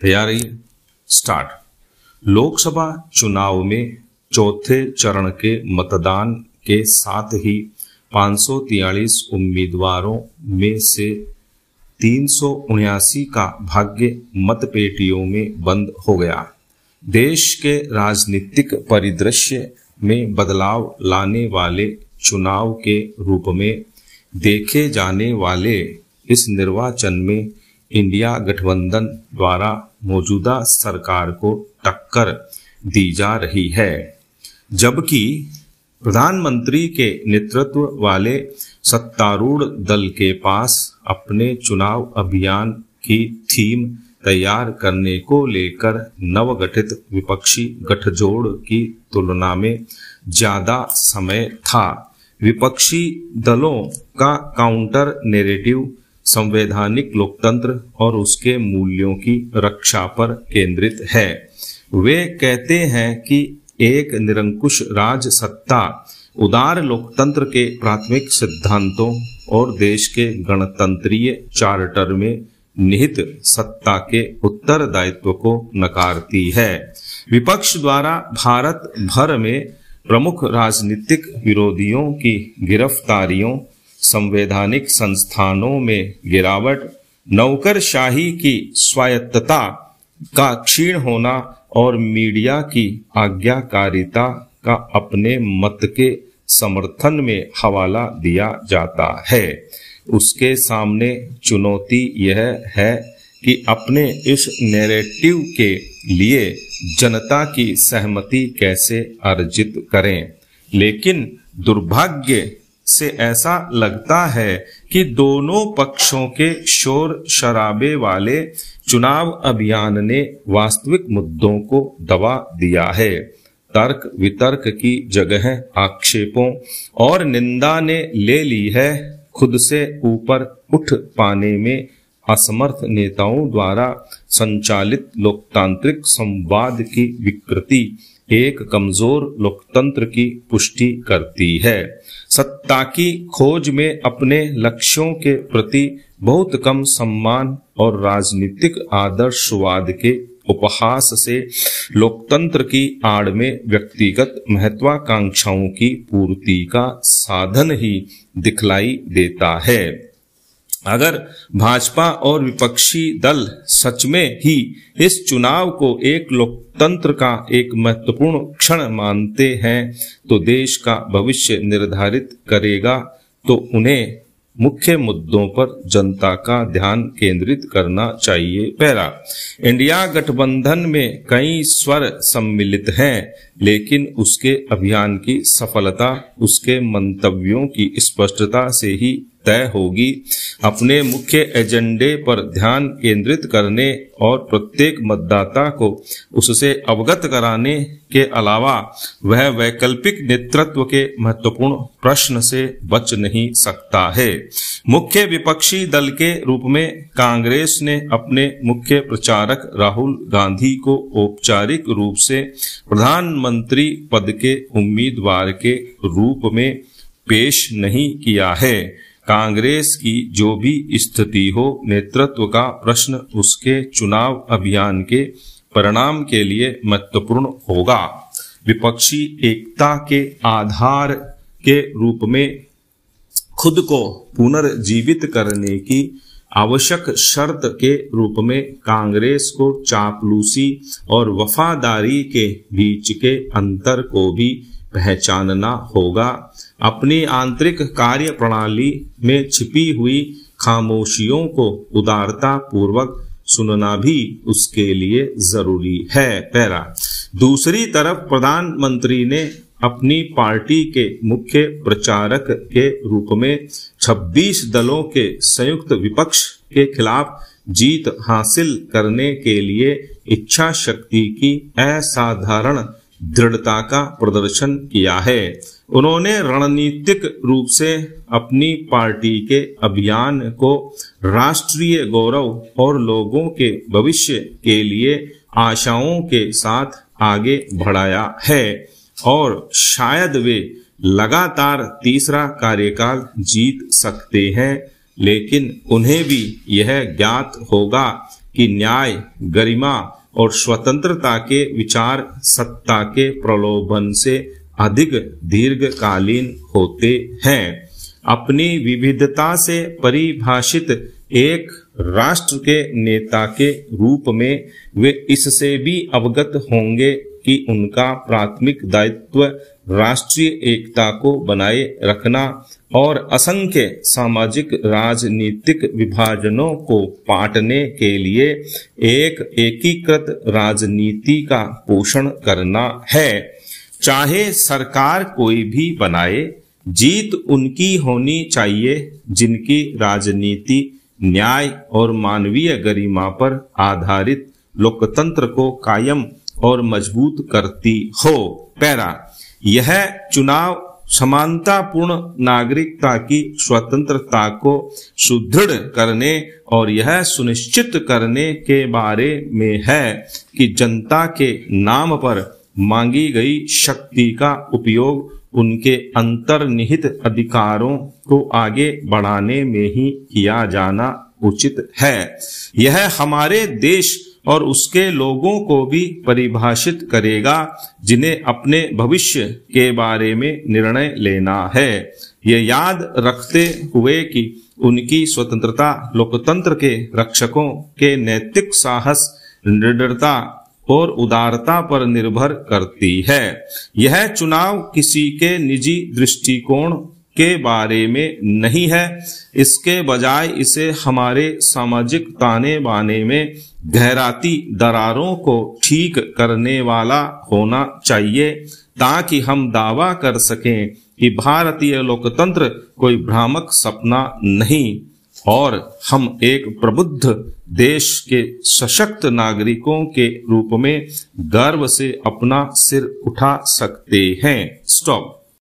तैयारी स्टार्ट। लोकसभा चुनाव में चौथे चरण के मतदान के साथ ही 543 उम्मीदवारों में से 379 का भाग्य मतपेटियों में बंद हो गया। देश के राजनीतिक परिदृश्य में बदलाव लाने वाले चुनाव के रूप में देखे जाने वाले इस निर्वाचन में इंडिया गठबंधन द्वारा मौजूदा सरकार को टक्कर दी जा रही है, जबकि प्रधानमंत्री के नेतृत्व वाले सत्तारूढ़ दल के पास अपने चुनाव अभियान की थीम तैयार करने को लेकर नवगठित विपक्षी गठजोड़ की तुलना में ज्यादा समय था। विपक्षी दलों का काउंटर नैरेटिव संवैधानिक लोकतंत्र और उसके मूल्यों की रक्षा पर केंद्रित है। वे कहते हैं कि एक निरंकुश राज सत्ता उदार लोकतंत्र के प्राथमिक सिद्धांतों और देश के गणतंत्रीय चार्टर में निहित सत्ता के उत्तरदायित्व को नकारती है। विपक्ष द्वारा भारत भर में प्रमुख राजनीतिक विरोधियों की गिरफ्तारियों, संवैधानिक संस्थानों में गिरावट, नौकरशाही की स्वायत्तता का क्षीण होना और मीडिया की आज्ञाकारिता का अपने मत के समर्थन में हवाला दिया जाता है। उसके सामने चुनौती यह है कि अपने इस नैरेटिव के लिए जनता की सहमति कैसे अर्जित करें। लेकिन दुर्भाग्य से ऐसा लगता है कि दोनों पक्षों के शोर शराबे वाले चुनाव अभियान ने वास्तविक मुद्दों को दबा दिया है। तर्क वितर्क की जगह आक्षेपों और निंदा ने ले ली है। खुद से ऊपर उठ पाने में असमर्थ नेताओं द्वारा संचालित लोकतांत्रिक संवाद की विकृति एक कमजोर लोकतंत्र की पुष्टि करती है। सत्ता की खोज में अपने लक्ष्यों के प्रति बहुत कम सम्मान और राजनीतिक आदर्शवाद के उपहास से लोकतंत्र की आड़ में व्यक्तिगत महत्वाकांक्षाओं की पूर्ति का साधन ही दिखलाई देता है। अगर भाजपा और विपक्षी दल सच में ही इस चुनाव को एक लोकतंत्र का एक महत्वपूर्ण क्षण मानते हैं तो देश का भविष्य निर्धारित करेगा, तो उन्हें मुख्य मुद्दों पर जनता का ध्यान केंद्रित करना चाहिए। पहला, इंडिया गठबंधन में कई स्वर सम्मिलित हैं, लेकिन उसके अभियान की सफलता उसके मंतव्यों की स्पष्टता से ही तय होगी। अपने मुख्य एजेंडे पर ध्यान केंद्रित करने और प्रत्येक मतदाता को उससे अवगत कराने के अलावा वह वैकल्पिक नेतृत्व के महत्वपूर्ण प्रश्न से बच नहीं सकता है। मुख्य विपक्षी दल के रूप में कांग्रेस ने अपने मुख्य प्रचारक राहुल गांधी को औपचारिक रूप से प्रधानमंत्री पद के उम्मीदवार के रूप में पेश नहीं किया है। कांग्रेस की जो भी स्थिति हो, नेतृत्व का प्रश्न उसके चुनाव अभियान के परिणाम के लिए महत्वपूर्ण होगा। विपक्षी एकता के आधार के रूप में खुद को पुनर्जीवित करने की आवश्यक शर्त के रूप में कांग्रेस को चापलूसी और वफादारी के बीच के अंतर को भी पहचानना होगा। अपनी आंतरिक कार्य प्रणाली में छिपी हुई खामोशियों को उदारता पूर्वक सुनना भी उसके लिए जरूरी है। पहला। दूसरी तरफ प्रधानमंत्री ने अपनी पार्टी के मुख्य प्रचारक के रूप में 26 दलों के संयुक्त विपक्ष के खिलाफ जीत हासिल करने के लिए इच्छा शक्ति की असाधारण दृढ़ता का प्रदर्शन किया है। उन्होंने रणनीतिक रूप से अपनी पार्टी के अभियान को राष्ट्रीय गौरव और लोगों के भविष्य के लिए आशाओं के साथ आगे बढ़ाया है और शायद वे लगातार तीसरा कार्यकाल जीत सकते हैं, लेकिन उन्हें भी यह ज्ञात होगा कि न्याय, गरिमा और स्वतंत्रता के विचार सत्ता के प्रलोभन से अधिक दीर्घकालीन होते हैं। अपनी विविधता से परिभाषित एक राष्ट्र के नेता के रूप में वे इससे भी अवगत होंगे कि उनका प्राथमिक दायित्व राष्ट्रीय एकता को बनाए रखना और असंख्य सामाजिक राजनीतिक विभाजनों को पाटने के लिए एक एकीकृत राजनीति का पोषण करना है। चाहे सरकार कोई भी बनाए, जीत उनकी होनी चाहिए जिनकी राजनीति न्याय और मानवीय गरिमा पर आधारित लोकतंत्र को कायम और मजबूत करती हो। पैरा, यह चुनाव समानतापूर्ण नागरिकता की स्वतंत्रता को सुदृढ़ करने और यह सुनिश्चित करने के बारे में है कि जनता के नाम पर मांगी गई शक्ति का उपयोग उनके अंतर्निहित अधिकारों को आगे बढ़ाने में ही किया जाना उचित है। यह हमारे देश और उसके लोगों को भी परिभाषित करेगा जिन्हें अपने भविष्य के बारे में निर्णय लेना है। यह याद रखते हुए कि उनकी स्वतंत्रता लोकतंत्र के रक्षकों के नैतिक साहस, निडरता और उदारता पर निर्भर करती है। यह चुनाव किसी के निजी दृष्टिकोण के बारे में नहीं है, इसके बजाय इसे हमारे सामाजिक ताने बाने में गहराती दरारों को ठीक करने वाला होना चाहिए, ताकि हम दावा कर सकें कि भारतीय लोकतंत्र कोई भ्रामक सपना नहीं और हम एक प्रबुद्ध देश के सशक्त नागरिकों के रूप में गर्व से अपना सिर उठा सकते हैं। स्टॉप।